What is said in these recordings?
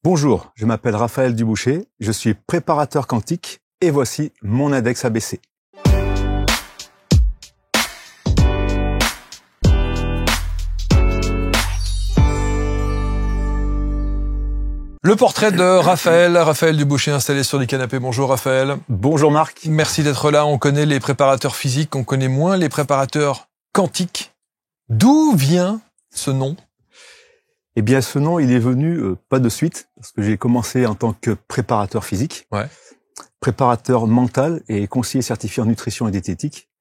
Bonjour, je m'appelle Raphaël Duboucher, je suis préparateur quantique et voici mon index ABC. Le portrait de Raphaël Duboucher installé sur les canapés. Bonjour Raphaël. Bonjour Marc. Merci d'être là. On connaît les préparateurs physiques, on connaît moins les préparateurs quantiques. D'où vient ce nom ? Eh bien, ce nom, il est venu pas de suite, parce que j'ai commencé en tant que préparateur physique, préparateur mental et conseiller certifié en nutrition et diététique.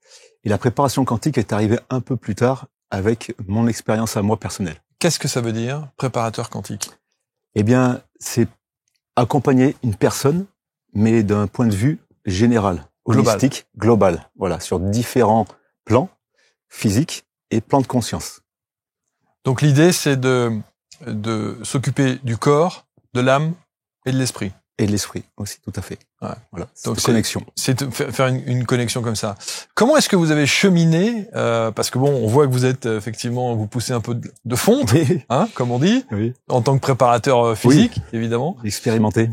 Et la préparation quantique est arrivée un peu plus tard avec mon expérience à moi personnelle. Qu'est-ce que ça veut dire, préparateur quantique ? Eh bien, c'est accompagner une personne, mais d'un point de vue général, holistique, global. Voilà, sur différents plans physiques et plans de conscience. Donc l'idée, c'est de s'occuper du corps, de l'âme et de l'esprit. Et de l'esprit aussi, tout à fait. Ouais. Voilà. Donc connexion. C'est faire une connexion comme ça. Comment est-ce que vous avez cheminé parce que bon, on voit que vous êtes effectivement, vous poussez un peu de fonte, hein, comme on dit, en tant que préparateur physique, évidemment. Expérimenté,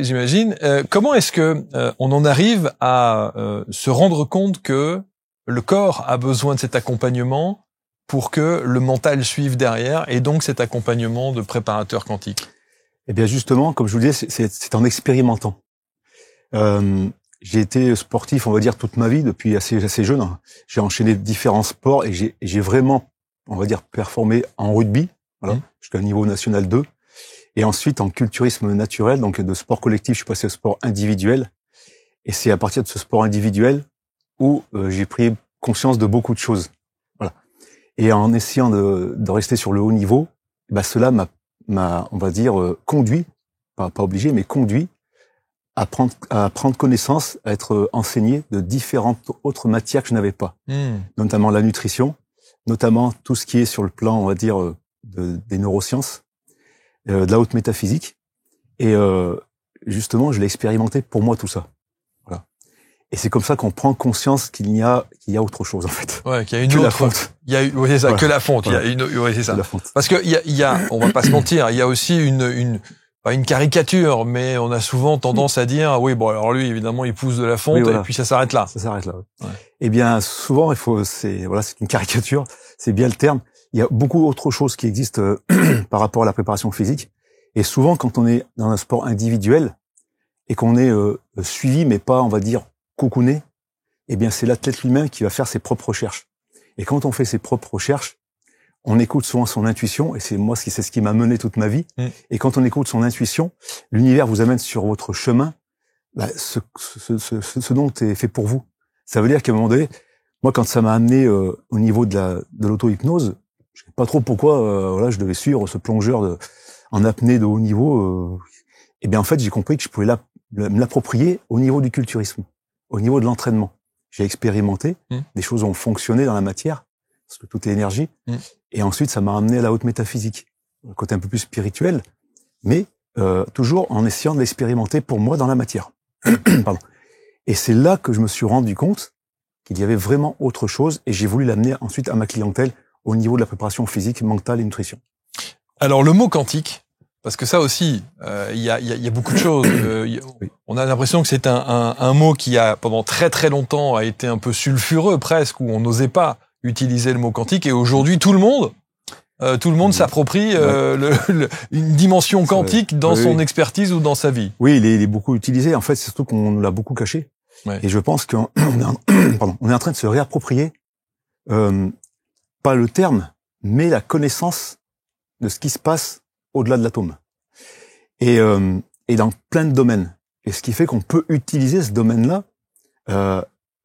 j'imagine. Comment est-ce que on en arrive à se rendre compte que le corps a besoin de cet accompagnement pour que le mental suive derrière, et donc cet accompagnement de préparateur quantique? Eh bien justement, comme je vous le disais, c'est en expérimentant. J'ai été sportif, on va dire, toute ma vie, depuis assez jeune. J'ai enchaîné différents sports et j'ai vraiment, on va dire, performé en rugby, voilà, jusqu'à niveau national 2. Et ensuite, en culturisme naturel, donc de sport collectif, je suis passé au sport individuel. Et c'est à partir de ce sport individuel où j'ai pris conscience de beaucoup de choses. Voilà. Et en essayant de rester sur le haut niveau, bah, cela m'a, on va dire, conduit, pas obligé, mais conduit à prendre connaissance, à être enseigné de différentes autres matières que je n'avais pas. Notamment la nutrition, notamment tout ce qui est sur le plan, on va dire, des neurosciences, de la haute métaphysique. Et justement, je l'ai expérimenté pour moi tout ça. Voilà. Et c'est comme ça qu'on prend conscience qu'il y a autre chose, en fait. Ouais, qu'il y a une que autre. La fonte. Il y a, oui, c'est ça, Voilà. que la fonte. Voilà. Il y a c'est ça. La fonte. Parce que il y a, on va pas se mentir, il y a aussi pas une caricature, mais on a souvent tendance à dire, oui, bon, alors lui, évidemment, il pousse de la fonte, et puis ça s'arrête là. Ça s'arrête là, ouais. Eh bien, souvent, c'est une caricature, c'est bien le terme. Il y a beaucoup d'autres choses qui existent par rapport à la préparation physique. Et souvent, quand on est dans un sport individuel et qu'on est suivi, mais pas, on va dire, cocooné, eh bien, c'est l'athlète lui-même qui va faire ses propres recherches. Et quand on fait ses propres recherches, on écoute souvent son intuition, et c'est ce qui m'a mené toute ma vie. Et quand on écoute son intuition, l'univers vous amène sur votre chemin, bah, ce dont est fait pour vous. Ça veut dire qu'à un moment donné, moi, quand ça m'a amené au niveau de l'auto-hypnose, je sais pas trop pourquoi, voilà, je devais suivre ce plongeur en apnée de haut niveau. Et bien, en fait, j'ai compris que je pouvais me l'approprier au niveau du culturisme, au niveau de l'entraînement. J'ai expérimenté, des choses ont fonctionné dans la matière, parce que tout est énergie. Et ensuite, ça m'a amené à la haute métaphysique, le côté un peu plus spirituel, mais toujours en essayant de l'expérimenter pour moi dans la matière. Pardon. Et c'est là que je me suis rendu compte qu'il y avait vraiment autre chose, et j'ai voulu l'amener ensuite à ma clientèle au niveau de la préparation physique, mentale et nutrition. Alors le mot quantique, parce que ça aussi, il y a beaucoup de choses. On a l'impression que c'est un mot qui a pendant très très longtemps a été un peu sulfureux presque, où on n'osait pas utiliser le mot quantique, et aujourd'hui tout le monde s'approprie une dimension quantique dans son expertise ou dans sa vie. Oui, il est beaucoup utilisé. En fait, c'est surtout qu'on l'a beaucoup caché. Et je pense qu'on est en train de se réapproprier pas le terme, mais la connaissance de ce qui se passe au-delà de l'atome. Et dans plein de domaines. Et ce qui fait qu'on peut utiliser ce domaine-là,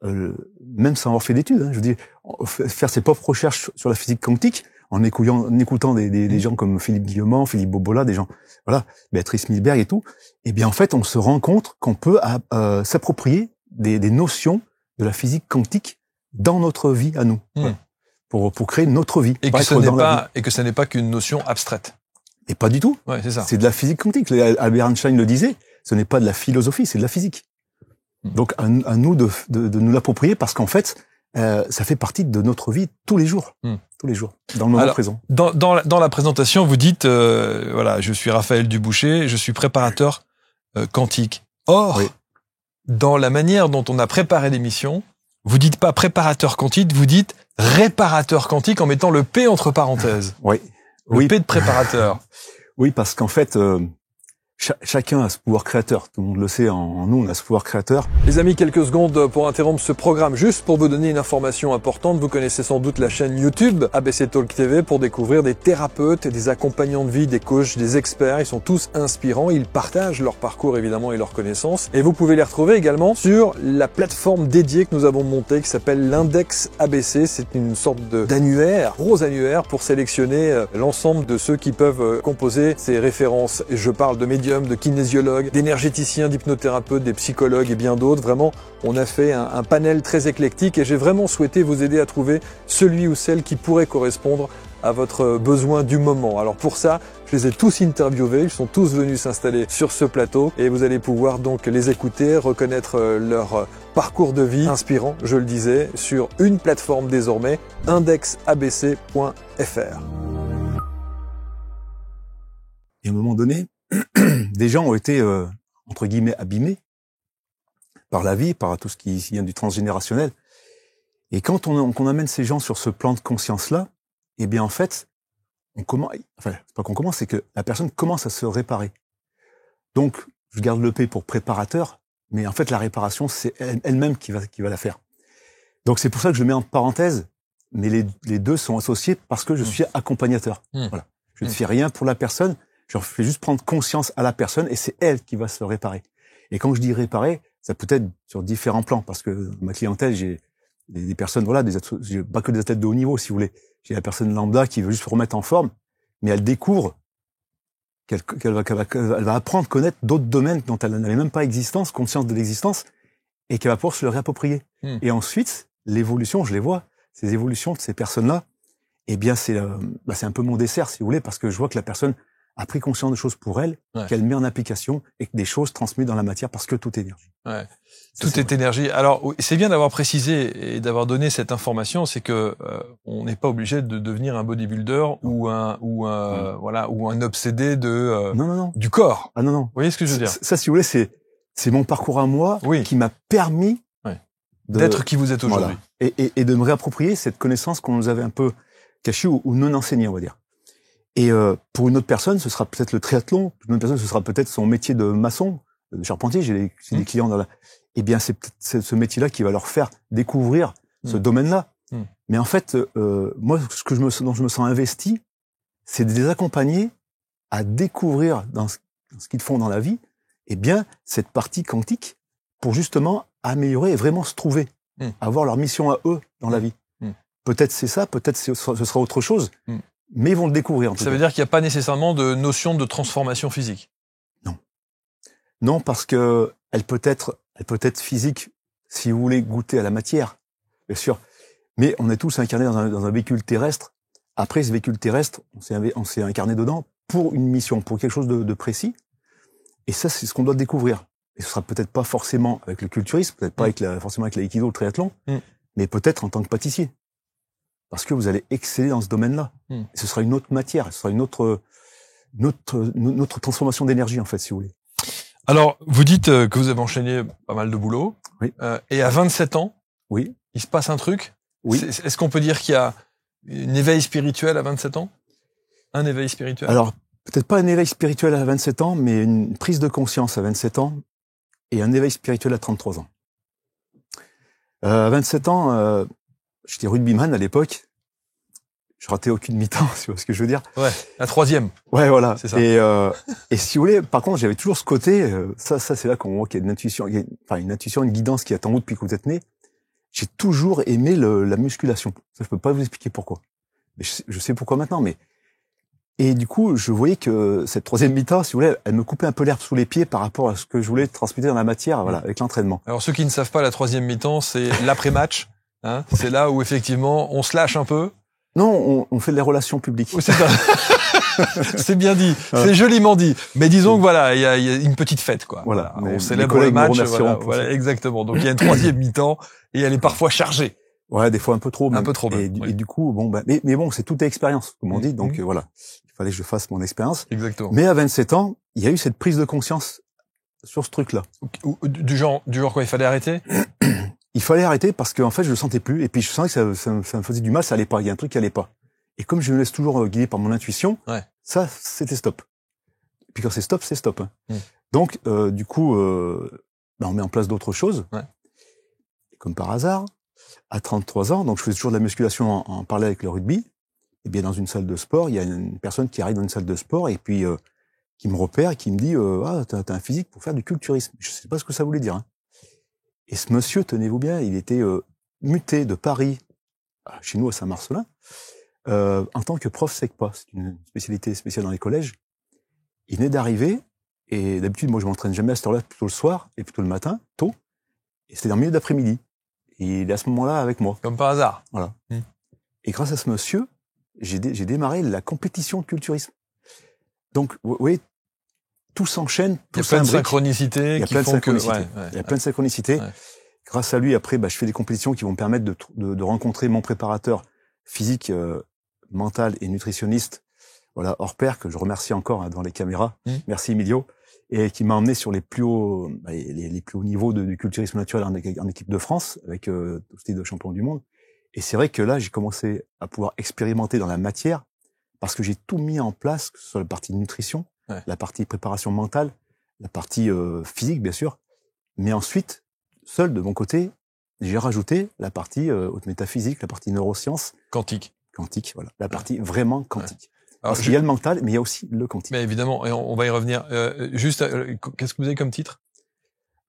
même sans avoir fait d'études. Je veux dire, faire ses propres recherches sur la physique quantique, en écoutant des gens comme Philippe Guillemont, Philippe Bobola, des gens, voilà, Béatrice Milberg et tout. Et bien, en fait, on se rend compte qu'on peut s'approprier des notions de la physique quantique dans notre vie à nous. Voilà. Pour créer notre vie. Et que ce n'est pas qu'une notion abstraite. Et pas du tout. Ouais, c'est ça. C'est de la physique quantique. Albert Einstein le disait, ce n'est pas de la philosophie, c'est de la physique. Donc à nous de nous l'approprier, parce qu'en fait, ça fait partie de notre vie tous les jours, tous les jours, dans le moment présent. Dans la présentation, vous dites, voilà, je suis Raphaël Duboucher, je suis préparateur quantique. Or, dans la manière dont on a préparé l'émission, vous dites pas préparateur quantique, vous dites réparateur quantique en mettant le P entre parenthèses. Oui. Le P de préparateur. Oui, parce qu'en fait, chacun a ce pouvoir créateur. Tout le monde le sait, en nous, on a ce pouvoir créateur. Les amis, quelques secondes pour interrompre ce programme, juste pour vous donner une information importante. Vous connaissez sans doute la chaîne YouTube ABC Talk TV pour découvrir des thérapeutes, des accompagnants de vie, des coachs, des experts. Ils sont tous inspirants. Ils partagent leur parcours, évidemment, et leurs connaissances. Et vous pouvez les retrouver également sur la plateforme dédiée que nous avons montée, qui s'appelle l'Index ABC. C'est une sorte d'annuaire, gros annuaire, pour sélectionner l'ensemble de ceux qui peuvent composer ces références. Et je parle de médiums, de kinésiologues, d'énergéticiens, d'hypnothérapeutes, des psychologues et bien d'autres. Vraiment, on a fait un panel très éclectique et j'ai vraiment souhaité vous aider à trouver celui ou celle qui pourrait correspondre à votre besoin du moment. Alors pour ça, je les ai tous interviewés, ils sont tous venus s'installer sur ce plateau et vous allez pouvoir donc les écouter, reconnaître leur parcours de vie inspirant, je le disais, sur une plateforme désormais, indexabc.fr. Et à un moment donné, des gens ont été, entre guillemets, abîmés par la vie, par tout ce qui vient du transgénérationnel. Et quand on amène ces gens sur ce plan de conscience-là, eh bien, en fait, c'est pas qu'on commence, c'est que la personne commence à se réparer. Donc, je garde le P pour préparateur, mais en fait, la réparation, c'est elle-même qui va la faire. Donc, c'est pour ça que je mets en parenthèse, mais les deux sont associés parce que je suis accompagnateur. Voilà. Je ne fais rien pour la personne, je fais juste prendre conscience à la personne et c'est elle qui va se réparer. Et quand je dis réparer, ça peut être sur différents plans parce que dans ma clientèle, j'ai des personnes, voilà, j'ai pas que des athlètes de haut niveau, si vous voulez. J'ai la personne lambda qui veut juste se remettre en forme, mais elle découvre qu'elle va apprendre à connaître d'autres domaines dont elle n'avait même pas conscience de l'existence, et qu'elle va pouvoir se le réapproprier. Et ensuite, l'évolution, je les vois, ces évolutions de ces personnes-là, eh bien, c'est un peu mon dessert, si vous voulez, parce que je vois que la personne a pris conscience de choses pour elle, qu'elle met en application et que des choses transmises dans la matière parce que tout est énergie. Ouais. Tout est énergie. Alors, c'est bien d'avoir précisé et d'avoir donné cette information, c'est que on n'est pas obligé de devenir un bodybuilder ou un obsédé du corps. Ah non. Vous voyez ce que je veux dire? Ça, si vous voulez, c'est mon parcours à moi qui m'a permis d'être qui vous êtes aujourd'hui. Voilà. Et de me réapproprier cette connaissance qu'on nous avait un peu cachée ou non enseignée, on va dire. Et pour une autre personne, ce sera peut-être le triathlon. Pour une autre personne, ce sera peut-être son métier de maçon, de charpentier. J'ai des clients eh bien, c'est peut-être ce métier-là qui va leur faire découvrir ce domaine-là. Mais en fait, moi, dont je me sens investi, c'est de les accompagner à découvrir dans ce qu'ils font dans la vie, eh bien, cette partie quantique pour justement améliorer et vraiment se trouver, avoir leur mission à eux dans la vie. Peut-être c'est ça, peut-être ce sera autre chose. Mais ils vont le découvrir. En tout cas. Ça veut dire qu'il n'y a pas nécessairement de notion de transformation physique. Non, parce que elle peut être physique si vous voulez goûter à la matière, bien sûr. Mais on est tous incarnés dans un véhicule terrestre. Après ce véhicule terrestre, on s'est incarné dedans pour une mission, pour quelque chose de précis. Et ça, c'est ce qu'on doit découvrir. Et ce sera peut-être pas forcément avec le culturisme, peut-être pas forcément avec l'aïkido, le triathlon, mais peut-être en tant que pâtissier. Parce que vous allez exceller dans ce domaine-là. Et ce sera une autre matière, ce sera une autre transformation d'énergie, en fait, si vous voulez. Alors, vous dites que vous avez enchaîné pas mal de boulot. Oui. Et à 27 ans, oui, il se passe un truc. Oui. Est-ce qu'on peut dire qu'il y a un éveil spirituel à 27 ans? Un éveil spirituel? Alors, peut-être pas un éveil spirituel à 27 ans, mais une prise de conscience à 27 ans et un éveil spirituel à 33 ans. À 27 ans, j'étais rugbyman à l'époque. Je ratais aucune mi-temps, si vous voyez ce que je veux dire. Ouais, la troisième. Ouais, voilà. C'est ça. Et si vous voulez, par contre, j'avais toujours ce côté, ça c'est là qu'on voit qu'il y a une intuition, une guidance qui est en vous depuis que vous êtes né. J'ai toujours aimé la musculation. Ça, je peux pas vous expliquer pourquoi. Mais je sais pourquoi maintenant, et du coup, je voyais que cette troisième mi-temps, si vous voulez, elle me coupait un peu l'herbe sous les pieds par rapport à ce que je voulais transmettre dans la matière, voilà, avec l'entraînement. Alors, ceux qui ne savent pas, la troisième mi-temps, c'est l'après-match. Hein, c'est là où, effectivement, on se lâche un peu. Non, on fait des relations publiques. C'est ça. C'est bien dit. C'est joliment dit. Mais disons que voilà, il y a une petite fête, quoi. Voilà. On célèbre le match. Voilà, exactement. Donc, il y a une troisième mi-temps et elle est parfois chargée. Ouais, des fois un peu trop. Même. Un peu trop. Et du coup, bon, mais bon, c'est toute expérience, comme on dit. Donc voilà, il fallait que je fasse mon expérience. Exactement. Mais à 27 ans, il y a eu cette prise de conscience sur ce truc-là. Du genre quoi, il fallait arrêter? Il fallait arrêter parce qu'en fait, je le sentais plus. Et puis, je sentais que ça me faisait du mal, ça allait pas. Il y a un truc qui allait pas. Et comme je me laisse toujours guider par mon intuition, ça, c'était stop. Et puis quand c'est stop, c'est stop. Hein. Donc, du coup, on met en place d'autres choses. Et comme par hasard, à 33 ans, donc je faisais toujours de la musculation en parallèle avec le rugby. Et bien, dans une salle de sport, il y a une personne qui arrive dans une salle de sport et puis qui me repère et qui me dit t'as un physique pour faire du culturisme. Je sais pas ce que ça voulait dire. Hein. Et ce monsieur, tenez-vous bien, il était muté de Paris, chez nous à Saint-Marcelin, en tant que prof SECPA. C'est une spécialité spéciale dans les collèges. Il venait d'arriver, et d'habitude, moi, je m'entraîne jamais à cette heure-là, plutôt le soir, et plutôt le matin, tôt. Et c'était dans le milieu d'après-midi. Et il est à ce moment-là avec moi. Comme par hasard. Voilà. Et grâce à ce monsieur, j'ai démarré la compétition de culturisme. Donc, vous voyez, tout s'enchaîne, tout s'imbrique. Il y a plein de synchronicités qui font que... Il y a plein de synchronicités. Grâce à lui, après, je fais des compétitions qui vont me permettre de rencontrer mon préparateur physique, mental et nutritionniste, voilà, hors pair, que je remercie encore devant les caméras. Merci Emilio. Et qui m'a emmené sur les plus hauts, les plus hauts niveaux du culturisme naturel en équipe de France, avec tout ce titre de champion du monde. Et c'est vrai que là, j'ai commencé à pouvoir expérimenter dans la matière, parce que j'ai tout mis en place, que ce soit la partie nutrition, la partie préparation mentale, la partie physique, bien sûr. Mais ensuite, seul de mon côté, j'ai rajouté la partie haute métaphysique, la partie neurosciences. Quantique, voilà. La partie vraiment quantique. Alors, parce qu'il y a le mental, mais il y a aussi le quantique. Mais évidemment, et on va y revenir. Juste, qu'est-ce que vous avez comme titre?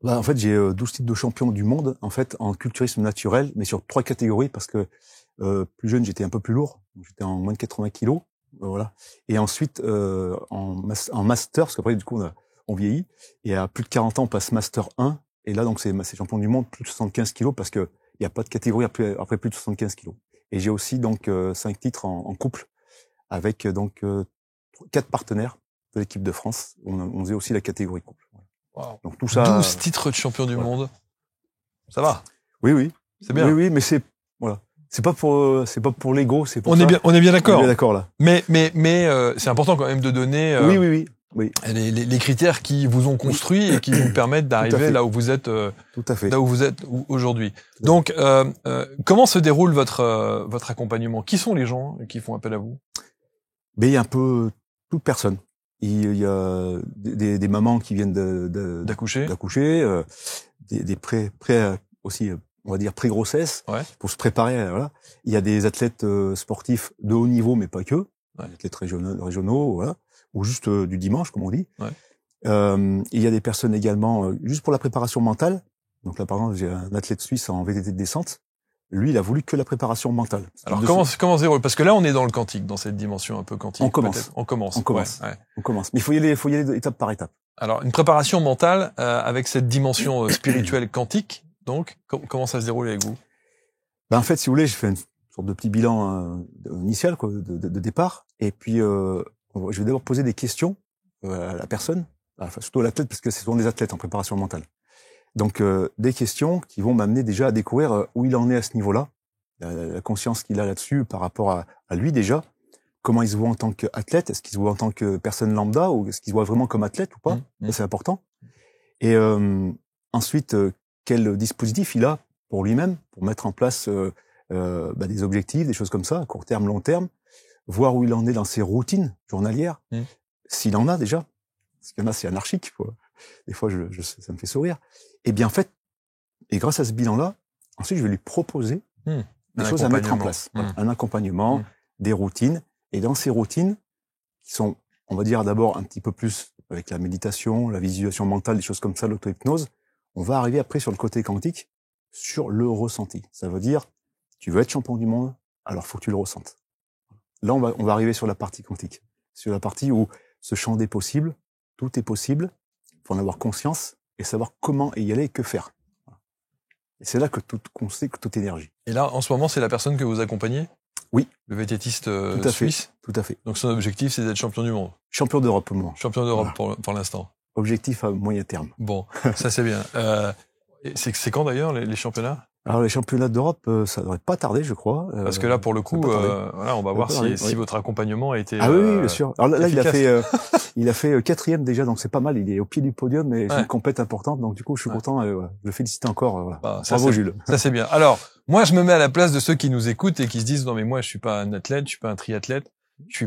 En fait, j'ai 12 titres de champion du monde, en fait, en culturisme naturel, mais sur 3 catégories, parce que plus jeune, j'étais un peu plus lourd. J'étais en moins de 80 kilos, voilà. Et ensuite, en master, parce qu'après, du coup, on vieillit, et à plus de 40 ans, on passe master 1, et là, donc, c'est champion du monde, plus de 75 kilos, parce que il n'y a pas de catégorie après plus de 75 kilos. Et j'ai aussi, donc, 5 titres en couple, avec, donc, 4 partenaires de l'équipe de France. On faisait aussi la catégorie couple. Wow. Donc, tout ça. 12 titres de champion du monde. Ça va. Oui. C'est bien. Oui, mais c'est pas pour l'ego, c'est pour on ça. On est bien d'accord. On est bien d'accord, là. Mais, c'est important quand même de donner, oui. Les critères qui vous ont construit et qui vous permettent d'arriver là où vous êtes, tout à fait. Là où vous êtes aujourd'hui. Donc, comment se déroule votre accompagnement? Qui sont les gens qui font appel à vous? Il y a un peu toute personne. Il y a des mamans qui viennent d'accoucher, des pré aussi, on va dire pré-grossesse, pour se préparer. Voilà. Il y a des athlètes sportifs de haut niveau, mais pas que, des athlètes régionaux, voilà, ou juste du dimanche, comme on dit. Il y a des personnes également juste pour la préparation mentale. Donc là, par exemple, j'ai un athlète suisse en VTT de descente. Lui, il a voulu que la préparation mentale. Alors comment se déroule? Parce que là, on est dans le quantique, dans cette dimension un peu quantique. On commence. Mais il faut y aller étape par étape. Alors, une préparation mentale avec cette dimension spirituelle quantique. Donc, comment ça se déroule avec vous? En fait, si vous voulez, j'ai fait une sorte de petit bilan initial, quoi, de départ. Et puis, je vais d'abord poser des questions à la personne, enfin, surtout à l'athlète, parce que c'est souvent des athlètes en préparation mentale. Donc, des questions qui vont m'amener déjà à découvrir où il en est à ce niveau-là, la conscience qu'il a là-dessus par rapport à lui déjà, comment il se voit en tant qu'athlète, est-ce qu'il se voit en tant que personne lambda ou est-ce qu'il se voit vraiment comme athlète ou pas, ça c'est important. Et ensuite, quel dispositif il a pour lui-même, pour mettre en place des objectifs, des choses comme ça, à court terme, long terme, voir où il en est dans ses routines journalières, s'il en a déjà, parce qu'il y en a, c'est anarchique, quoi. Des fois, ça me fait sourire. Et bien, en fait, et grâce à ce bilan-là, ensuite, je vais lui proposer des choses à mettre en place. Un accompagnement, des routines. Et dans ces routines, qui sont, on va dire d'abord un petit peu plus avec la méditation, la visualisation mentale, des choses comme ça, l'auto-hypnose, on va arriver après sur le côté quantique, sur le ressenti. Ça veut dire, tu veux être champion du monde, alors faut que tu le ressentes. Là, on va arriver sur la partie quantique. Sur la partie où ce champ des possibles, tout est possible, il faut en avoir conscience et savoir comment y aller et que faire. Et c'est là qu'on sait que toute énergie. Et là, en ce moment, c'est la personne que vous accompagnez? Oui. Le VTTiste suisse? Tout à fait. Donc son objectif, c'est d'être champion du monde? Champion d'Europe pour le moment. Champion d'Europe pour l'instant. Objectif à moyen terme. Bon, ça c'est bien. C'est quand d'ailleurs les championnats? Alors les championnats d'Europe, ça devrait pas tarder, je crois. Parce que là, pour le coup, voilà, on va voir si votre accompagnement a été. Ah oui, bien sûr. Alors là, il a fait 4e déjà, donc c'est pas mal. Il est au pied du podium, et c'est une compète importante. Donc du coup, je suis content. Voilà. Je le félicite encore. Voilà. Bravo, Jules. Ça c'est bien. Alors, moi, je me mets à la place de ceux qui nous écoutent et qui se disent non mais moi, je suis pas un athlète, je suis pas un triathlète. Je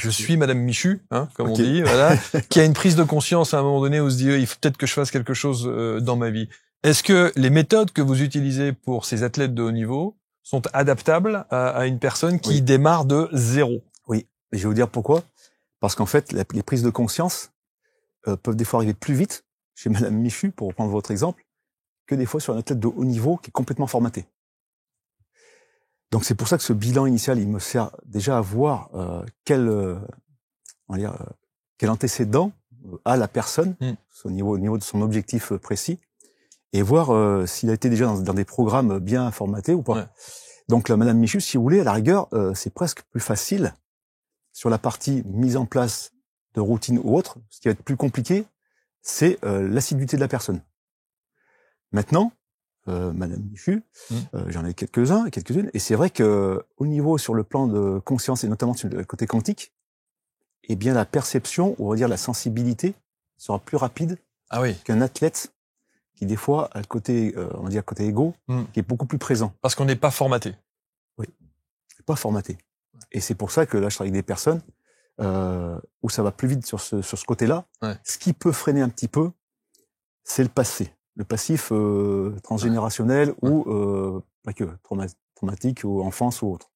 suis Madame Michu, hein, comme on dit, voilà, qui a une prise de conscience à un moment donné où on se dit, il faut peut-être que je fasse quelque chose dans ma vie. Est-ce que les méthodes que vous utilisez pour ces athlètes de haut niveau sont adaptables à une personne qui démarre de zéro? Oui, et je vais vous dire pourquoi. Parce qu'en fait, les prises de conscience peuvent des fois arriver plus vite chez Madame Michu, pour reprendre votre exemple, que des fois sur un athlète de haut niveau qui est complètement formaté. Donc c'est pour ça que ce bilan initial, il me sert déjà à voir quel antécédent a la personne au niveau de son objectif précis, et voir s'il a été déjà dans des programmes bien formatés ou pas. Ouais. Donc la Madame Michu, si vous voulez, à la rigueur, c'est presque plus facile sur la partie mise en place de routine ou autre. Ce qui va être plus compliqué, c'est l'assiduité de la personne. Maintenant, Madame Michu, j'en ai quelques-unes, et c'est vrai que au niveau sur le plan de conscience et notamment sur le côté quantique, eh bien la perception, ou on va dire la sensibilité, sera plus rapide qu'un athlète qui des fois a le côté, on va dire côté égo, qui est beaucoup plus présent. Parce qu'on n'est pas formaté. Oui, pas formaté. Et c'est pour ça que là je travaille avec des personnes où ça va plus vite sur ce côté-là. Ouais. Ce qui peut freiner un petit peu, c'est le passé. Le passif transgénérationnel ou pas que traumatique ou enfance ou autre.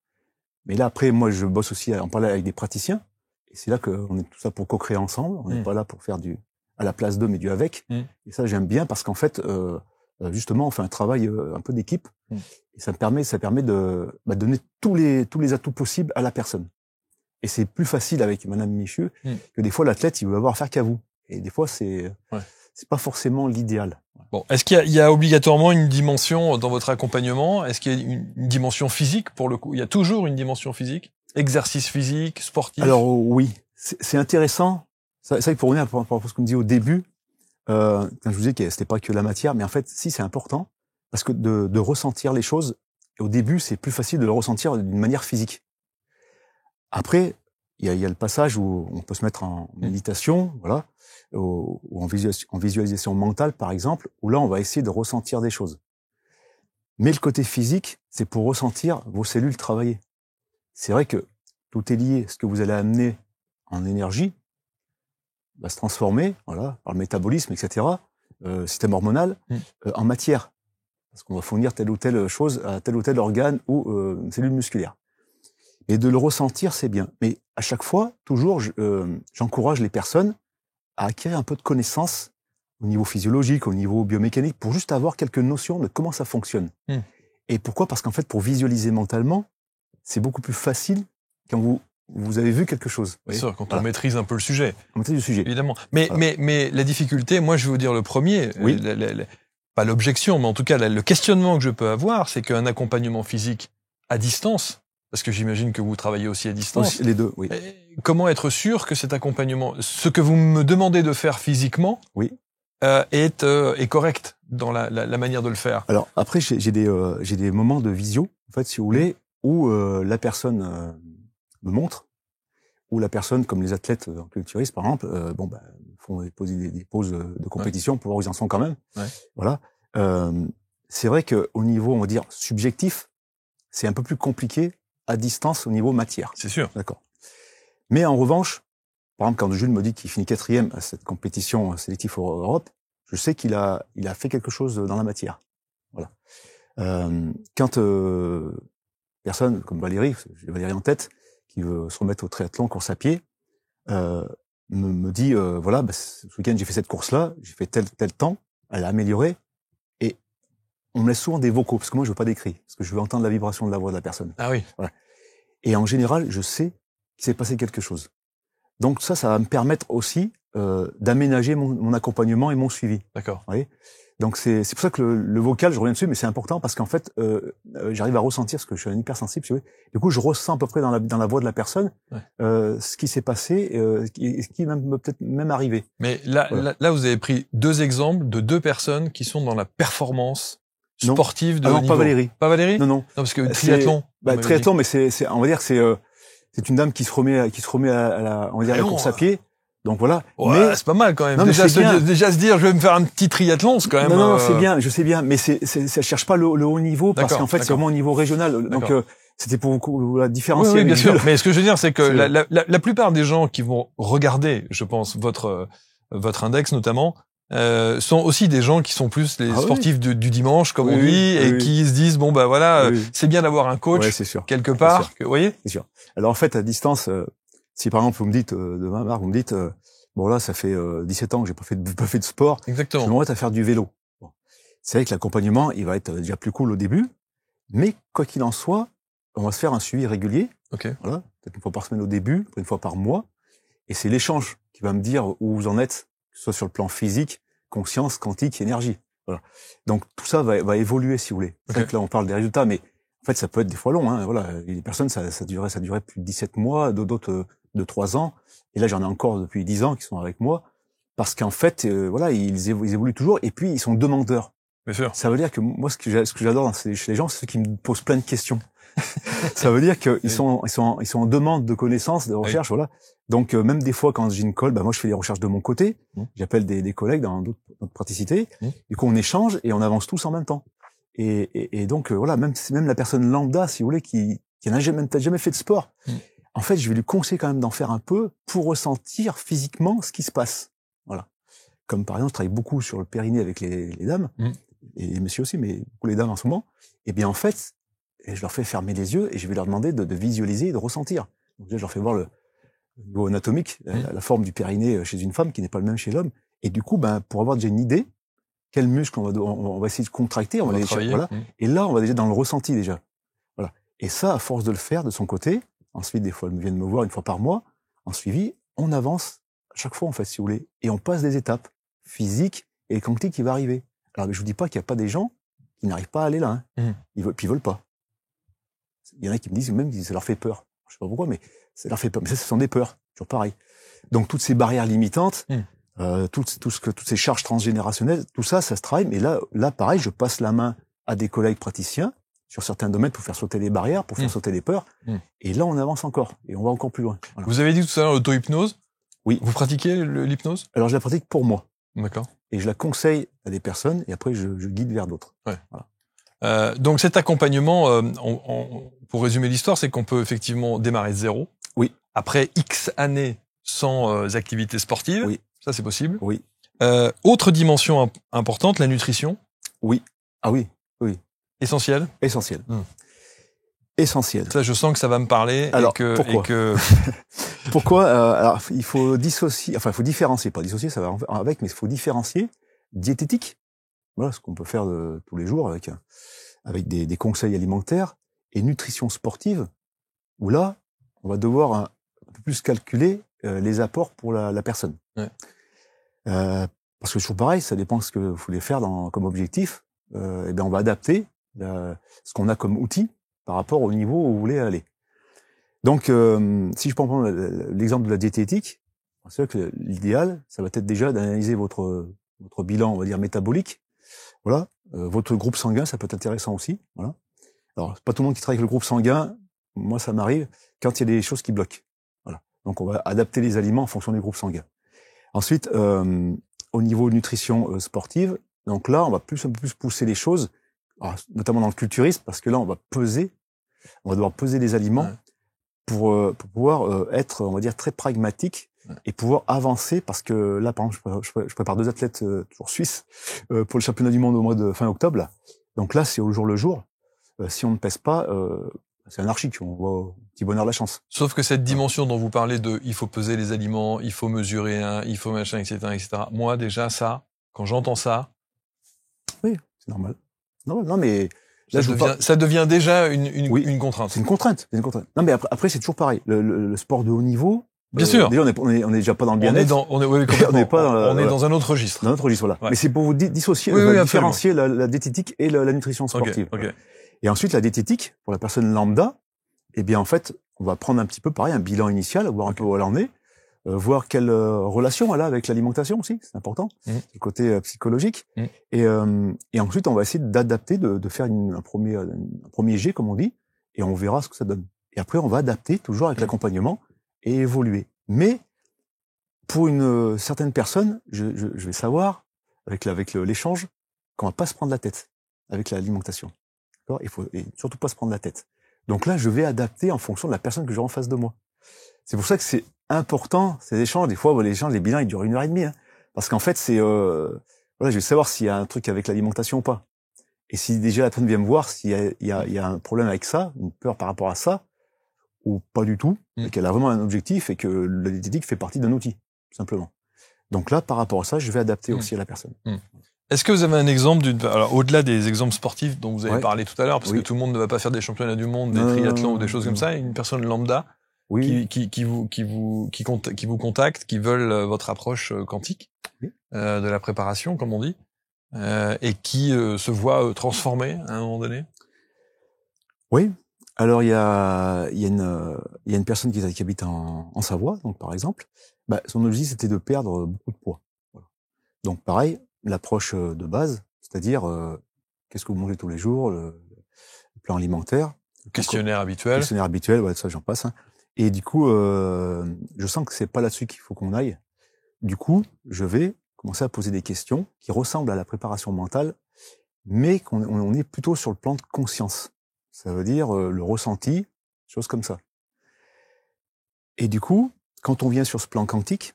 Mais là après, moi je bosse aussi en parler avec des praticiens, et c'est là qu'on est tout ça pour co-créer ensemble. On n'est pas là pour faire à la place d'eux, mais du avec. Et ça j'aime bien parce qu'en fait justement on fait un travail un peu d'équipe, et ça permet de donner tous les atouts possibles à la personne. Et c'est plus facile avec Madame Michu que des fois l'athlète il veut avoir affaire qu'à vous. Et des fois c'est pas forcément l'idéal. Bon, est-ce qu'il y a obligatoirement une dimension dans votre accompagnement? Est-ce qu'il y a une dimension physique pour le coup? Il y a toujours une dimension physique? Exercice physique, sportif? Alors oui, c'est intéressant. Ça pour revenir par rapport à ce qu'on me dit au début, quand je vous disais que c'était pas que la matière, mais en fait si c'est important, parce que de ressentir les choses, au début c'est plus facile de le ressentir d'une manière physique. Après, il y a le passage où on peut se mettre en méditation, voilà, ou en visualisation mentale, par exemple, où là, on va essayer de ressentir des choses. Mais le côté physique, c'est pour ressentir vos cellules travailler. C'est vrai que tout est lié. Ce que vous allez amener en énergie va se transformer, voilà, par le métabolisme, etc., système hormonal, en matière. Parce qu'on va fournir telle ou telle chose à tel ou tel organe ou cellule musculaire. Et de le ressentir, c'est bien. Mais à chaque fois, toujours, j'encourage les personnes à acquérir un peu de connaissances au niveau physiologique, au niveau biomécanique, pour juste avoir quelques notions de comment ça fonctionne. Et pourquoi? Parce qu'en fait, pour visualiser mentalement, c'est beaucoup plus facile quand vous avez vu quelque chose. Bien sûr, quand on maîtrise un peu le sujet. On maîtrise le sujet. Évidemment. Mais la difficulté, moi, je vais vous dire le premier, pas l'objection, mais en tout cas, le questionnement que je peux avoir, c'est qu'un accompagnement physique à distance, parce que j'imagine que vous travaillez aussi à distance. Aussi, les deux, oui. Comment être sûr que cet accompagnement, ce que vous me demandez de faire physiquement, est correct dans la manière de le faire? Alors après, j'ai des moments de visio, en fait, si vous voulez, où la personne me montre, où la personne, comme les athlètes en culturisme, par exemple, font des pauses de compétition pour voir où ils en sont quand même. Ouais. Voilà. C'est vrai que au niveau, on va dire subjectif, c'est un peu plus compliqué à distance au niveau matière. C'est sûr. D'accord. Mais en revanche, par exemple, quand Jules me dit qu'il finit 4e à cette compétition sélective Europe, je sais qu'il a fait quelque chose dans la matière. Voilà. Quand personne comme Valérie, j'ai Valérie en tête, qui veut se remettre au triathlon, course à pied, me dit voilà, ce week-end j'ai fait cette course-là, j'ai fait tel temps, elle a amélioré. Et on me laisse souvent des vocaux, parce que moi je veux pas d'écrit, parce que je veux entendre la vibration de la voix de la personne. Ah oui. Voilà. Et en général, je sais qu'il s'est passé quelque chose. Donc ça va me permettre aussi d'aménager mon accompagnement et mon suivi. D'accord. Vous voyez. Donc c'est pour ça que le vocal, je reviens dessus, mais c'est important parce qu'en fait, j'arrive à ressentir, parce que je suis un hypersensible, si vous voulez. Du coup, je ressens à peu près dans la voix de la personne ce qui s'est passé, ce qui peut peut-être même arrivé. Mais là, vous avez pris 2 exemples de 2 personnes qui sont dans la performance sportive de haut niveau. Pas Valérie. Pas Valérie? Non. Parce que triathlon. Triathlon, mais on va dire que c'est une dame qui se remet à la, on va dire, la course à pied. Donc voilà. Ouais, mais c'est pas mal quand même. Non, déjà se dire, je vais me faire un petit triathlon, c'est quand même. Non, c'est bien, je sais bien, mais ça cherche pas le haut niveau parce qu'en fait, c'est vraiment au niveau régional. Donc, c'était pour la différencier. Oui, bien sûr. Mais ce que je veux dire, c'est que la plupart des gens qui vont regarder, je pense, votre index notamment, sont aussi des gens qui sont plus les sportifs du dimanche, comme on dit, et qui se disent, bon, bah voilà, c'est bien d'avoir un coach quelque part. Vous voyez? C'est sûr. Alors, en fait, à distance, si par exemple, vous me dites, demain, Marc, vous me dites, bon là, ça fait 17 ans que j'ai pas fait de sport. Exactement. Je me remets à faire du vélo. Bon. C'est vrai que l'accompagnement, il va être déjà plus cool au début, mais quoi qu'il en soit, on va se faire un suivi régulier. Voilà, peut-être une fois par semaine au début, une fois par mois, et c'est l'échange qui va me dire où vous en êtes, que ce soit sur le plan physique, conscience, quantique, énergie. Voilà. Donc tout ça va évoluer, si vous voulez. C'est vrai que là, on parle des résultats, mais en fait, ça peut être des fois long. Hein. Voilà, les personnes, ça durait plus de 17 mois, d'autres de 3 ans. Et là, j'en ai encore depuis 10 ans qui sont avec moi. Parce qu'en fait, voilà, ils évoluent toujours. Et puis, ils sont demandeurs. Bien sûr. Ça veut dire que moi, ce que j'adore chez les gens, c'est ceux qui me posent plein de questions. Ça veut dire qu'ils sont en demande de connaissances, de recherche, voilà. Donc, même des fois, quand j'ai une colle, moi, je fais des recherches de mon côté. J'appelle des collègues dans d'autres praticités. Du coup, on échange et on avance tous en même temps. Et donc, voilà, même la personne lambda, si vous voulez, qui n'a jamais fait de sport, en fait, je vais lui conseiller quand même d'en faire un peu pour ressentir physiquement ce qui se passe. Voilà. Comme par exemple, je travaille beaucoup sur le périnée avec les dames, et les messieurs aussi, mais beaucoup les dames en ce moment. Et bien, en fait, je leur fais fermer les yeux et je vais leur demander de visualiser et de ressentir. Donc, je leur fais voir le niveau anatomique, la forme du périnée chez une femme qui n'est pas le même chez l'homme. Et du coup, pour avoir déjà une idée, quels muscles on va essayer de contracter, on va travailler. Voilà. Et là, on va déjà dans le ressenti déjà. Voilà. Et ça, à force de le faire de son côté, ensuite, des fois, elles viennent me voir une fois par mois, en suivi, on avance à chaque fois, en fait, si vous voulez. Et on passe des étapes physiques et quantiques qui va arriver. Alors, je vous dis pas qu'il n'y a pas des gens qui n'arrivent pas à aller là. Hein. Ils veulent pas. Il y en a qui me disent même que ça leur fait peur. Je sais pas pourquoi, mais ça leur fait peur. Mais ça, ce sont des peurs. Toujours pareil. Donc, toutes ces barrières limitantes, toutes ces charges transgénérationnelles, tout ça, ça se travaille. Mais là, pareil, je passe la main à des collègues praticiens sur certains domaines pour faire sauter les barrières, pour faire sauter les peurs. Et là, on avance encore. Et on va encore plus loin. Voilà. Vous avez dit tout à l'heure l'auto-hypnose. Oui. Vous pratiquez l'hypnose? Alors, je la pratique pour moi. D'accord. Et je la conseille à des personnes et après, je guide vers d'autres. Ouais. Voilà. Donc, cet accompagnement, pour résumer l'histoire, c'est qu'on peut effectivement démarrer de zéro. Oui. Après X années sans activité sportive. Oui. Ça, c'est possible. Oui. Autre dimension importante, la nutrition. Oui. Ah oui. Oui. Essentiel. Essentiel. Essentiel. Ça, je sens que ça va me parler. Alors, pourquoi Pourquoi alors, il faut dissocier, enfin, il faut différencier, pas dissocier, ça va avec, mais il faut différencier diététique, voilà, ce qu'on peut faire tous les jours avec des conseils alimentaires, et nutrition sportive, où là, on va devoir un peu plus calculer les apports pour la personne. Ouais. Parce que toujours pareil, ça dépend de ce que vous voulez faire comme objectif, et bien on va adapter ce qu'on a comme outil par rapport au niveau où vous voulez aller. Donc, si je prends l'exemple de la diététique, c'est vrai que l'idéal, ça va être déjà d'analyser votre bilan, on va dire, métabolique. Voilà. Votre groupe sanguin, ça peut être intéressant aussi. Voilà. Alors, c'est pas tout le monde qui travaille avec le groupe sanguin. Moi, ça m'arrive quand il y a des choses qui bloquent. Voilà. Donc, on va adapter les aliments en fonction du groupe sanguin. Ensuite, au niveau nutrition sportive, donc là, on va un peu plus pousser les choses, notamment dans le culturisme, parce que là, on va devoir peser les aliments pour pouvoir être, on va dire, très pragmatique et pouvoir avancer, parce que là, par exemple, je prépare 2 athlètes toujours suisses pour le championnat du monde au mois de fin octobre. Là. Donc là, c'est au jour le jour. Si on ne pèse pas, c'est anarchique. On va au petit bonheur de la chance. Sauf que cette dimension dont vous parlez il faut peser les aliments, il faut mesurer il faut machin, etc., etc. Moi, déjà, ça, quand j'entends ça. Oui, c'est normal. Non, mais là, ça devient déjà une contrainte. C'est une contrainte. Non, mais après c'est toujours pareil. Le sport de haut niveau. Bien sûr. Déjà, on est déjà pas dans le bien-être. On est dans un autre registre. Dans un autre registre, voilà. Ouais. Mais c'est pour vous dissocier, différencier la diététique et la nutrition sportive. Okay. Et ensuite, la diététique, pour la personne lambda, eh bien, en fait, on va prendre un petit peu pareil, un bilan initial, voir un peu où elle en est. voir quelle relation elle a avec l'alimentation aussi, c'est important, le côté psychologique. Et ensuite, on va essayer d'adapter, de faire un premier jet, comme on dit, et on verra ce que ça donne. Et après, on va adapter toujours avec l'accompagnement et évoluer. Mais pour une certaine personne, je vais savoir avec l'échange qu'on va pas se prendre la tête avec l'alimentation. D'accord ? Il faut surtout pas se prendre la tête. Donc là, je vais adapter en fonction de la personne que j'ai en face de moi. C'est pour ça que c'est important ces échanges. Des fois, les échanges, les bilans, ils durent 1h30, hein, parce qu'en fait, c'est je vais savoir s'il y a un truc avec l'alimentation ou pas. Et si déjà la personne vient me voir, s'il y a un problème avec ça, une peur par rapport à ça, ou pas du tout, et qu'elle a vraiment un objectif et que la diététique fait partie d'un outil, tout simplement. Donc là, par rapport à ça, je vais adapter aussi à la personne. Est-ce que vous avez un exemple alors au-delà des exemples sportifs dont vous avez parlé tout à l'heure, parce que tout le monde ne va pas faire des championnats du monde, des triathlons ou des choses comme ça, une personne lambda qui vous contacte, qui veulent votre approche quantique de la préparation, comme on dit, et qui se voit transformée à un moment donné? Oui. Alors il y a une personne qui habite en Savoie, donc par exemple, son objectif c'était de perdre beaucoup de poids. Voilà. Donc pareil, l'approche de base, c'est-à-dire qu'est-ce que vous mangez tous les jours, le plan alimentaire, questionnaire habituel, ça j'en passe. Hein. Et du coup, je sens que c'est pas là-dessus qu'il faut qu'on aille. Du coup, je vais commencer à poser des questions qui ressemblent à la préparation mentale, mais qu'on est plutôt sur le plan de conscience. Ça veut dire le ressenti, choses comme ça. Et du coup, quand on vient sur ce plan quantique,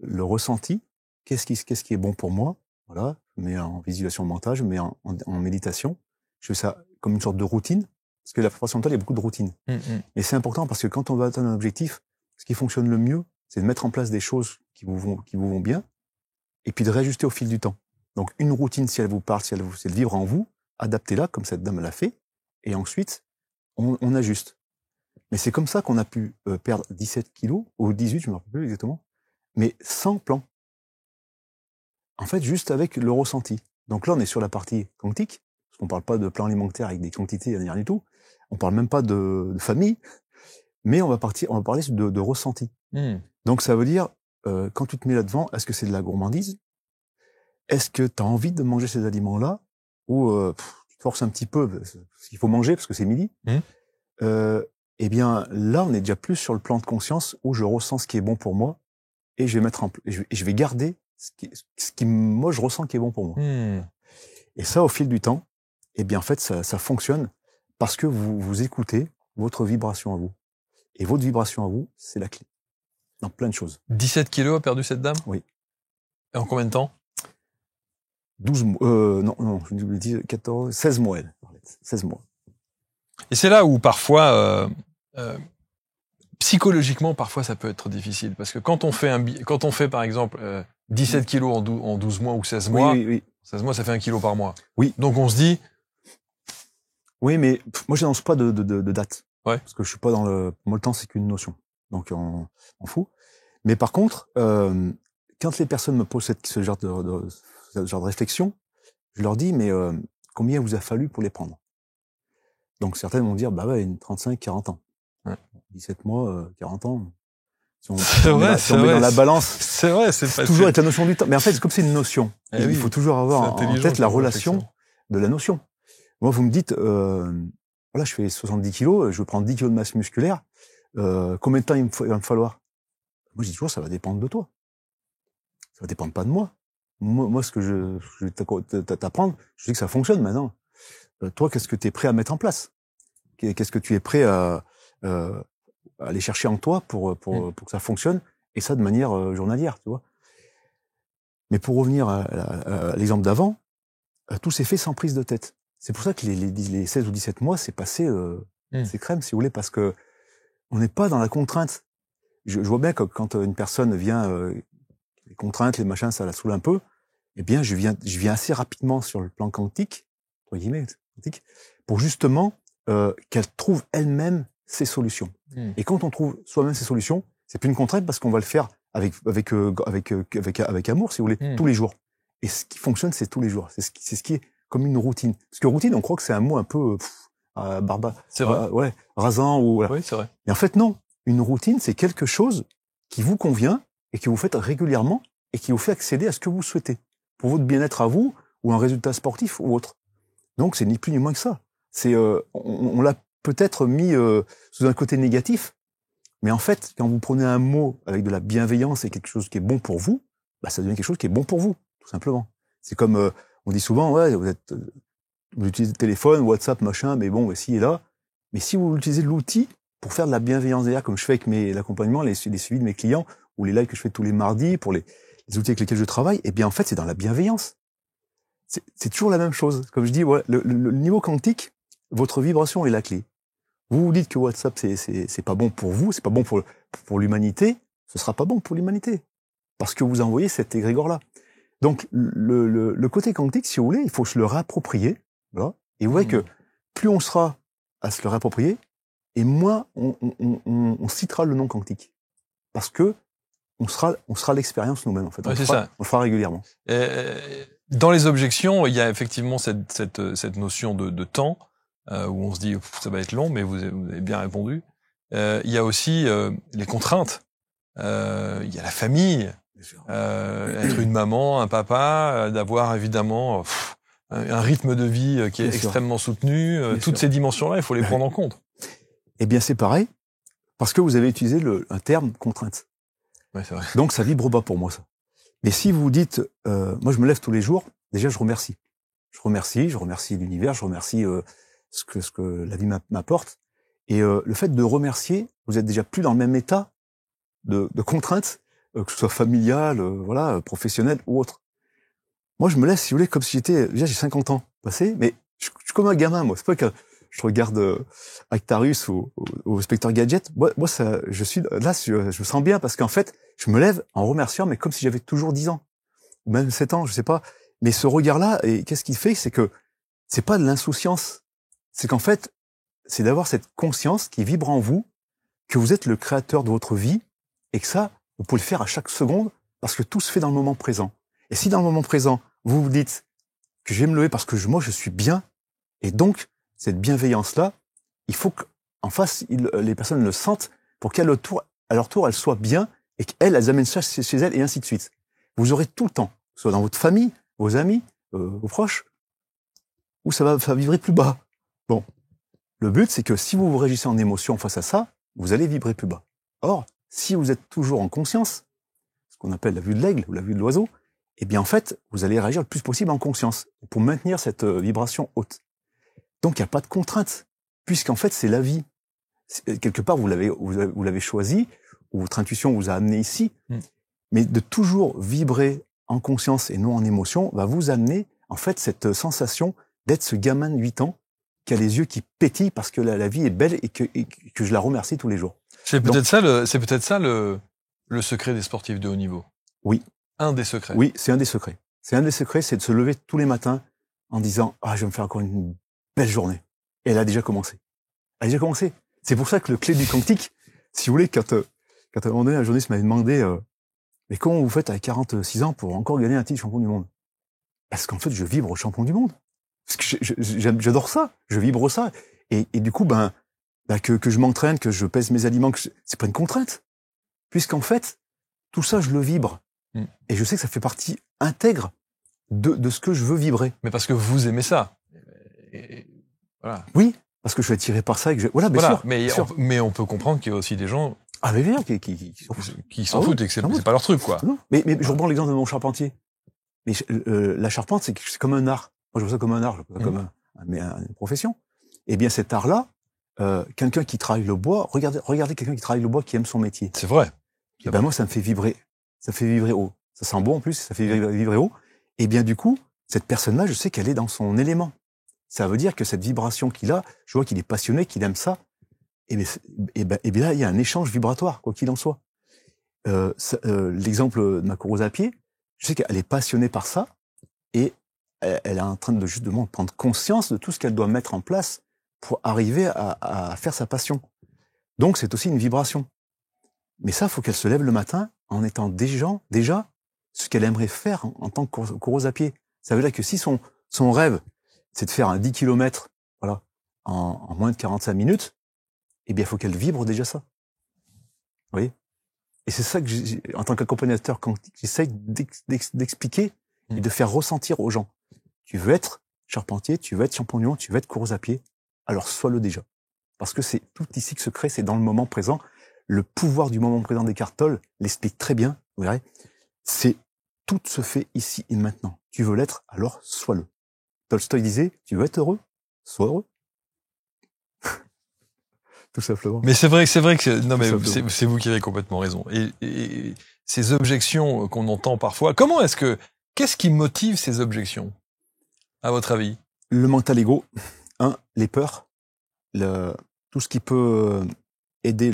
le ressenti, qu'est-ce qui est bon pour moi? Voilà, je mets en visualisation mentale, je mets en méditation. Je fais ça comme une sorte de routine, parce que la préparation mentale, il y a beaucoup de routines. Mais c'est important parce que quand on va atteindre un objectif, ce qui fonctionne le mieux, c'est de mettre en place des choses qui vous vont bien, et puis de réajuster au fil du temps. Donc une routine, si elle vous parle, si elle vibre en vous, adaptez-la comme cette dame l'a fait, et ensuite on ajuste. Mais c'est comme ça qu'on a pu perdre 17 kilos, ou 18, je ne me rappelle plus exactement, mais sans plan. En fait, juste avec le ressenti. Donc là, on est sur la partie quantique, parce qu'on ne parle pas de plan alimentaire avec des quantités, rien du tout. On ne parle même pas de famille, mais on va parler de ressenti. Donc ça veut dire, quand tu te mets là-devant, est-ce que c'est de la gourmandise? Est-ce que tu as envie de manger ces aliments-là? Ou tu te forces un petit peu, parce qu'il faut manger, parce que c'est midi. Eh bien, là, on est déjà plus sur le plan de conscience où je ressens ce qui est bon pour moi et je vais je vais garder ce qui moi je ressens qui est bon pour moi. Et ça, au fil du temps, eh bien, en fait, ça fonctionne parce que vous écoutez votre vibration à vous. Et votre vibration à vous, c'est la clé. Dans plein de choses. 17 kilos a perdu cette dame? Oui. Et en combien de temps? 12 mois. Non, je vous dis 16 mois, elle. 16 mois. Et c'est là où parfois, psychologiquement, parfois ça peut être difficile. Parce que quand on fait par exemple 17 kilos en 12 mois ou 16 mois, 16 mois ça fait 1 kilo par mois. Oui. Donc on se dit... Oui, mais moi je n'annonce pas de date. Ouais. Parce que je suis pas dans le... Moi le temps c'est qu'une notion. Donc on fout. Mais par contre, quand les personnes me posent ce genre de réflexion, je leur dis, mais combien vous a fallu pour les prendre? Donc certaines vont dire, 35, 40 ans. Ouais. 17 mois, 40 ans. Si on met dans la balance, c'est vrai, c'est toujours avec la notion du temps. Mais en fait, comme c'est une notion, il faut toujours avoir en tête la relation de la notion. Moi, vous me dites, voilà, je fais 70 kilos, je veux prendre 10 kilos de masse musculaire, combien de temps il va me falloir? Moi, je dis toujours, ça va dépendre de toi. Ça va dépendre pas de moi. Moi, ce que je vais t'apprendre, je dis que ça fonctionne maintenant. Toi, qu'est-ce que tu es prêt à mettre en place? Qu'est-ce que tu es prêt à aller chercher en toi pour que ça fonctionne, et ça de manière journalière, tu vois. Mais pour revenir à l'exemple d'avant, tout s'est fait sans prise de tête. C'est pour ça que les 16 ou 17 mois, c'est passé, c'est crème, si vous voulez, parce que on n'est pas dans la contrainte. Je vois bien que quand une personne vient, les contraintes, les machins, ça la saoule un peu, eh bien, je viens assez rapidement sur le plan quantique, entre guillemets, quantique, pour justement qu'elle trouve elle-même ses solutions. Et quand on trouve soi-même ses solutions, c'est plus une contrainte parce qu'on va le faire avec amour, si vous voulez, tous les jours. Et ce qui fonctionne, c'est tous les jours. C'est ce qui est comme une routine. Parce que routine, on croit que c'est un mot un peu barbare. C'est vrai. Rasant ou. Voilà. Oui, c'est vrai. Et en fait, non. Une routine, c'est quelque chose qui vous convient et que vous faites régulièrement et qui vous fait accéder à ce que vous souhaitez pour votre bien-être à vous ou un résultat sportif ou autre. Donc c'est ni plus ni moins que ça. C'est on l'a peut-être mis sous un côté négatif, mais en fait quand vous prenez un mot avec de la bienveillance et quelque chose qui est bon pour vous, bah ça devient quelque chose qui est bon pour vous, tout simplement. C'est comme on dit souvent, ouais, vous utilisez le téléphone, WhatsApp, machin, mais bon, ici et là. Mais si vous utilisez l'outil pour faire de la bienveillance derrière, comme je fais avec l'accompagnement, les suivis de mes clients, ou les lives que je fais tous les mardis pour les outils avec lesquels je travaille, eh bien, en fait, c'est dans la bienveillance. C'est toujours la même chose. Comme je dis, ouais, le niveau quantique, votre vibration est la clé. Vous vous dites que WhatsApp, c'est pas bon pour vous, c'est pas bon pour l'humanité, ce sera pas bon pour l'humanité. Parce que vous envoyez cet égrégore-là. Donc, le côté quantique, si vous voulez, il faut se le réapproprier. Voilà. Et vous voyez que plus on sera à se le réapproprier, et moins on citera le nom quantique. Parce que on sera l'expérience nous-mêmes, en fait. Ouais, on le fera régulièrement. Dans les objections, il y a effectivement cette notion de temps, où on se dit, ça va être long, mais vous avez bien répondu. Il y a aussi les contraintes. Il y a la famille. Être une maman, un papa, d'avoir évidemment un rythme de vie qui est extrêmement soutenu. Toutes ces dimensions-là, il faut les prendre en compte. Eh bien, c'est pareil, parce que vous avez utilisé un terme contrainte. Ouais, c'est vrai. Donc, ça vibre bas pour moi, ça. Mais si vous dites, moi, je me lève tous les jours, déjà, je remercie. Je remercie l'univers, je remercie ce que la vie m'apporte. Et le fait de remercier, vous êtes déjà plus dans le même état de contrainte, que ce soit familial, voilà, professionnel ou autre. Moi, je me laisse, si vous voulez, comme si déjà j'ai 50 ans passés, mais je suis comme un gamin, moi. C'est pas que je regarde Actarus ou Spectre Gadget. Moi, ça, je suis là, je me sens bien parce qu'en fait, je me lève en remerciant, mais comme si j'avais toujours 10 ans. Ou même 7 ans, je sais pas. Mais ce regard-là, et qu'est-ce qu'il fait? C'est que c'est pas de l'insouciance. C'est qu'en fait, c'est d'avoir cette conscience qui vibre en vous, que vous êtes le créateur de votre vie, et que ça, vous pouvez le faire à chaque seconde, parce que tout se fait dans le moment présent. Et si dans le moment présent, vous vous dites que je vais me lever parce que moi je suis bien, et donc cette bienveillance-là, il faut qu'en face, les personnes le sentent pour qu'à leur tour, elles soient bien, et qu'elles amènent ça chez elles, et ainsi de suite. Vous aurez tout le temps, soit dans votre famille, vos amis, vos proches, où ça va vibrer plus bas. Bon, le but, c'est que si vous vous réagissez en émotion face à ça, vous allez vibrer plus bas. Or, si vous êtes toujours en conscience, ce qu'on appelle la vue de l'aigle ou la vue de l'oiseau, eh bien en fait, vous allez réagir le plus possible en conscience pour maintenir cette vibration haute. Donc il n'y a pas de contrainte, puisqu'en fait c'est la vie. Quelque part vous l'avez choisi, ou votre intuition vous a amené ici, mais de toujours vibrer en conscience et non en émotion va vous amener en fait cette sensation d'être ce gamin de 8 ans qui a les yeux qui pétillent parce que la vie est belle et que je la remercie tous les jours. C'est peut-être ça le secret des sportifs de haut niveau. Oui. Un des secrets. Oui, c'est un des secrets. C'est un des secrets, c'est de se lever tous les matins en disant « Ah, je vais me faire encore une belle journée. » Et elle a déjà commencé. Elle a déjà commencé. C'est pour ça que le clé du quantique, si vous voulez, quand à un moment donné, un journaliste m'avait demandé mais comment vous faites à 46 ans pour encore gagner un titre champion du monde? Parce qu'en fait, je vibre champion du monde. Parce que j'adore ça. Je vibre ça. Et du coup, que je m'entraîne, que je pèse mes aliments, c'est pas une contrainte. Puisqu'en fait, tout ça, je le vibre. Et je sais que ça fait partie intègre de ce que je veux vibrer. Mais parce que vous aimez ça. Voilà. Oui, parce que je suis attiré par ça. Et que voilà, bien sûr. Mais on peut comprendre qu'il y a aussi des gens mais bien, qui s'en foutent et que c'est pas leur truc, quoi. Non. Mais je reprends l'exemple de mon charpentier. Mais la charpente, c'est comme un art. Moi, je vois ça comme un art, je vois ça comme une profession. Eh bien, cet art-là, quelqu'un qui travaille le bois, regardez quelqu'un qui travaille le bois, qui aime son métier. C'est vrai. Et moi, ça me fait vibrer. Ça fait vibrer haut. Ça sent bon en plus, ça fait vibrer haut. Et bien, du coup, cette personne-là, je sais qu'elle est dans son élément. Ça veut dire que cette vibration qu'il a, je vois qu'il est passionné, qu'il aime ça. Et bien là, il y a un échange vibratoire, quoi qu'il en soit. L'exemple de ma coureuse à pied, je sais qu'elle est passionnée par ça, et elle est en train de justement prendre conscience de tout ce qu'elle doit mettre en place pour arriver à faire sa passion. Donc, c'est aussi une vibration. Mais ça, faut qu'elle se lève le matin en étant déjà ce qu'elle aimerait faire en tant que coureuse à pied. Ça veut dire que si son rêve, c'est de faire un 10 km, voilà, en moins de 45 minutes, eh bien, il faut qu'elle vibre déjà ça. Vous voyez? Et c'est ça que, en tant qu'accompagnateur quantique, j'essaye d'expliquer et de faire ressentir aux gens. Tu veux être charpentier, tu veux être champion du monde, tu veux être course à pied, alors sois-le déjà. Parce que c'est tout ici que se crée, c'est dans le moment présent. Le pouvoir du moment présent d'Eckhart Tolle l'explique très bien, vous verrez. C'est tout se fait ici et maintenant. Tu veux l'être, alors sois-le. Tolstoï disait, tu veux être heureux, sois heureux. Tout simplement. Mais c'est vrai que non, mais c'est vous qui avez complètement raison. Et ces objections qu'on entend parfois, qu'est-ce qui motive ces objections, à votre avis? Le mental ego, les peurs, tout ce qui peut aider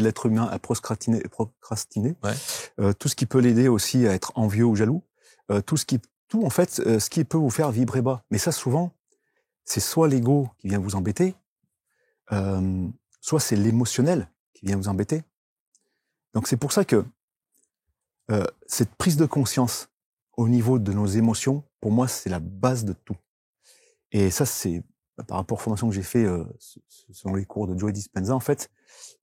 l'être humain à procrastiner, ouais. Tout ce qui peut l'aider aussi à être envieux ou jaloux, tout en fait, ce qui peut vous faire vibrer bas. Mais ça, souvent, c'est soit l'ego qui vient vous embêter, soit c'est l'émotionnel qui vient vous embêter. Donc c'est pour ça que cette prise de conscience au niveau de nos émotions, pour moi, c'est la base de tout. Et ça, c'est par rapport aux formations que j'ai fait selon les cours de Joe Dispenza, en fait,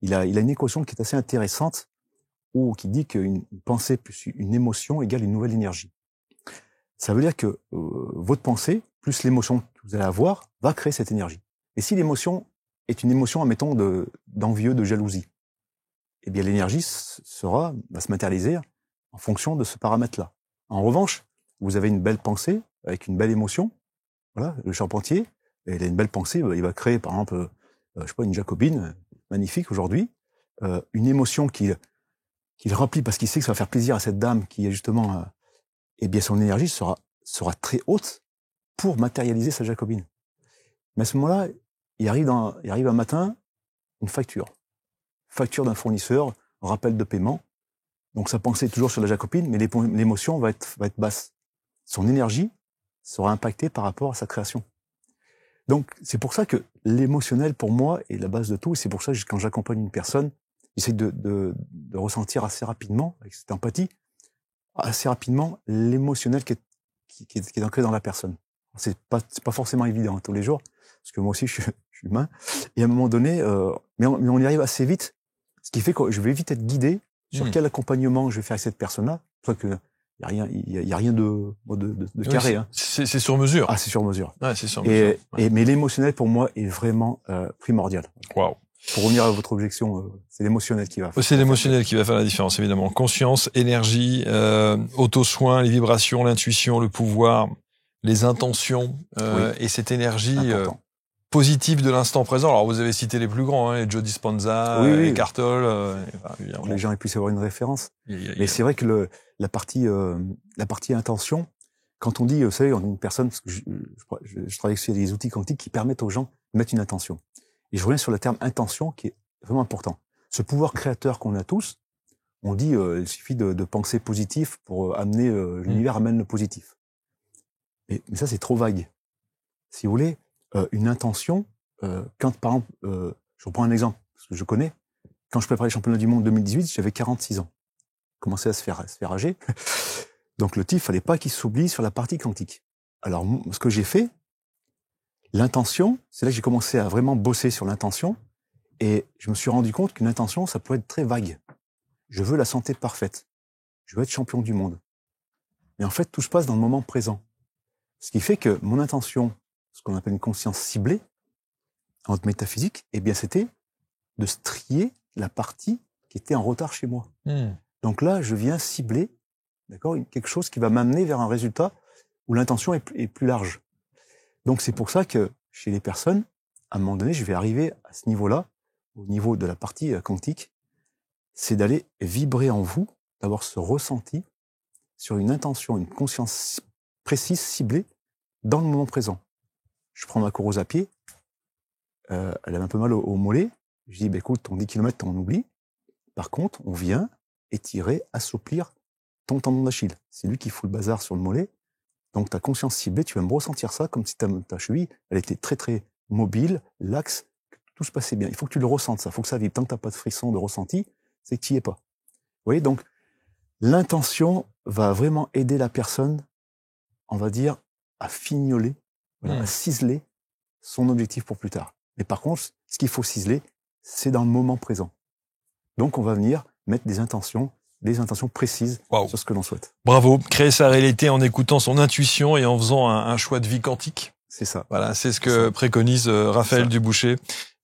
il a une équation qui est assez intéressante, qui dit qu'une pensée plus une émotion égale une nouvelle énergie. Ça veut dire que votre pensée, plus l'émotion que vous allez avoir, va créer cette énergie. Et si l'émotion est une émotion, admettons, d'envieux, de jalousie, eh bien l'énergie va se matérialiser en fonction de ce paramètre-là. En revanche, vous avez une belle pensée avec une belle émotion, voilà, le charpentier, il a une belle pensée, il va créer par exemple, je sais pas, une jacobine magnifique aujourd'hui, une émotion qu'il remplit parce qu'il sait que ça va faire plaisir à cette dame qui est justement, eh bien son énergie sera très haute pour matérialiser sa jacobine. Mais à ce moment-là, il arrive un matin une facture d'un fournisseur, rappel de paiement. Donc sa pensée est toujours sur la jacobine, mais l'émotion va être basse. Son énergie sera impactée par rapport à sa création. Donc c'est pour ça que l'émotionnel pour moi est la base de tout. Et c'est pour ça que quand j'accompagne une personne, j'essaie de ressentir assez rapidement, avec cette empathie, assez rapidement l'émotionnel qui est ancré dans la personne. C'est pas forcément évident tous les jours, parce que moi aussi je suis humain. Et à un moment donné, mais on y arrive assez vite, ce qui fait que je vais vite être guidé sur quel accompagnement je vais faire avec cette personne-là. C'est pour ça que il y a rien de carré. Oui, c'est sur mesure. Ah, c'est sur mesure. Ouais, c'est sur mesure. Mais l'émotionnel pour moi est vraiment primordial. Waouh. Pour revenir à votre objection, c'est l'émotionnel qui va faire. C'est l'émotionnel qui va faire la différence, évidemment. Conscience, énergie, auto-soin, les vibrations, l'intuition, le pouvoir, les intentions, et cette énergie positive de l'instant présent. Alors, vous avez cité les plus grands, hein, Joe Dispenza, Eckhart Tolle. Pour que les gens puissent avoir une référence. Mais c'est vrai que la partie intention, quand on dit, vous savez, on est une personne, parce que je travaille sur des outils quantiques qui permettent aux gens de mettre une intention. Et je reviens sur le terme intention qui est vraiment important. Ce pouvoir créateur qu'on a tous, on dit il suffit de penser positif pour amener l'univers amène le positif. Mais ça c'est trop vague. Si vous voulez, une intention, quand par exemple, je reprends un exemple parce que je connais, quand je préparais les championnats du monde 2018, j'avais 46 ans. Je commençais à se faire âgé. Donc le type, fallait pas qu'il s'oublie sur la partie quantique. Alors ce que j'ai fait, l'intention, c'est là que j'ai commencé à vraiment bosser sur l'intention, et je me suis rendu compte qu'une intention, ça peut être très vague. Je veux la santé parfaite. Je veux être champion du monde. Mais en fait, tout se passe dans le moment présent. Ce qui fait que mon intention, ce qu'on appelle une conscience ciblée, en métaphysique, eh bien, c'était de strier la partie qui était en retard chez moi. Donc là, je viens cibler, d'accord, quelque chose qui va m'amener vers un résultat où l'intention est plus large. Donc c'est pour ça que chez les personnes, à un moment donné, je vais arriver à ce niveau-là, au niveau de la partie quantique, c'est d'aller vibrer en vous, d'avoir ce ressenti sur une intention, une conscience précise, ciblée, dans le moment présent. Je prends ma course à pied, elle a un peu mal au mollet, je dis, écoute, ton 10 km, on oublie. Par contre, on vient étirer, assouplir ton tendon d'Achille. C'est lui qui fout le bazar sur le mollet. Donc ta conscience ciblée, tu vas me ressentir ça comme si ta cheville, elle était très très mobile, laxe, tout se passait bien. Il faut que tu le ressentes ça, il faut que ça vibre. Tant que t'as pas de frisson, de ressenti, c'est que tu y es pas. Vous voyez, donc l'intention va vraiment aider la personne, on va dire, à fignoler, à ciseler son objectif pour plus tard. Mais par contre, ce qu'il faut ciseler, c'est dans le moment présent. Donc on va venir mettre des intentions précises sur ce que l'on souhaite. Bravo, créer sa réalité en écoutant son intuition et en faisant un choix de vie quantique. C'est ça. Voilà, c'est ce que préconise Raphaël Duboucher.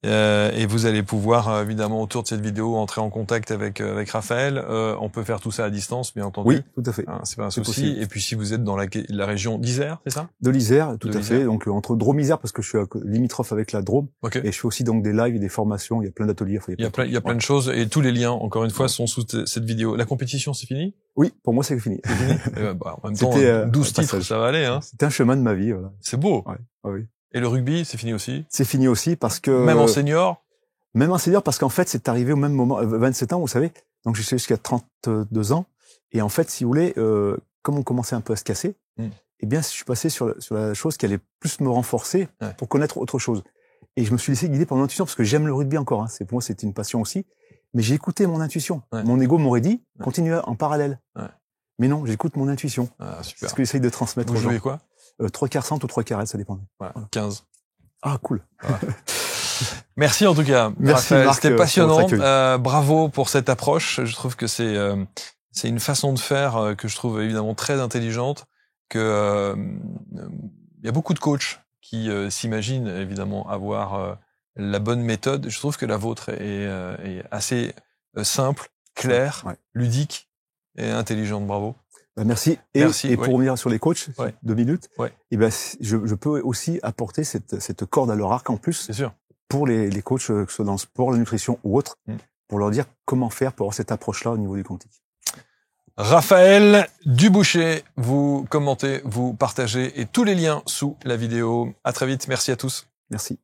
Et vous allez pouvoir évidemment autour de cette vidéo entrer en contact avec Raphaël. On peut faire tout ça à distance, bien entendu. Oui, tout à fait. Hein, c'est pas un souci. Et puis si vous êtes dans la région d'Isère, c'est ça? De l'Isère, tout à fait. Donc entre Drôme-Isère, parce que je suis limitrophe avec la Drôme. Okay. Et je fais aussi donc des lives et des formations. Il y a plein d'ateliers. Il y a plein de choses et tous les liens, encore une fois, sont sous cette vidéo. La compétition, c'est fini? Oui, pour moi c'est fini. En même temps, 12 titres, ça va aller. Hein. C'était un chemin de ma vie. Voilà. C'est beau. Ouais. Oui. Et le rugby, c'est fini aussi? C'est fini aussi parce que... Même en senior? Même en senior parce qu'en fait, c'est arrivé au même moment, 27 ans, vous savez. Donc, je suis jusqu'à 32 ans. Et en fait, si vous voulez, comme on commençait un peu à se casser, eh bien, je suis passé sur la chose qui allait plus me renforcer pour connaître autre chose. Et je me suis laissé guider par mon intuition parce que j'aime le rugby encore. Hein. Pour moi, c'était une passion aussi. Mais j'ai écouté mon intuition. Mon ego m'aurait dit, continue en parallèle. Mais non, j'écoute mon intuition. Ah, super. C'est ce que j'essaye de transmettre aux gens. Vous jouez quoi? 3 quarts centre ou 3 quarts aile, ça dépend. Voilà. 15. Ah, cool. Voilà. Merci en tout cas. Merci Raphaël, Marc, c'était passionnant. Pour bravo pour cette approche. Je trouve que c'est une façon de faire que je trouve évidemment très intelligente. Que il y a beaucoup de coachs qui s'imaginent évidemment avoir la bonne méthode. Je trouve que la vôtre est assez simple, claire, ludique et intelligente. Bravo. Merci. Et pour revenir sur les coachs, 2 minutes, et ben je peux aussi apporter cette corde à leur arc en plus. C'est sûr. Pour les coachs, que ce soit dans le sport, la nutrition ou autre, pour leur dire comment faire pour avoir cette approche-là au niveau du quantique. Raphaël Duboucher, vous commentez, vous partagez et tous les liens sous la vidéo. À très vite. Merci à tous. Merci.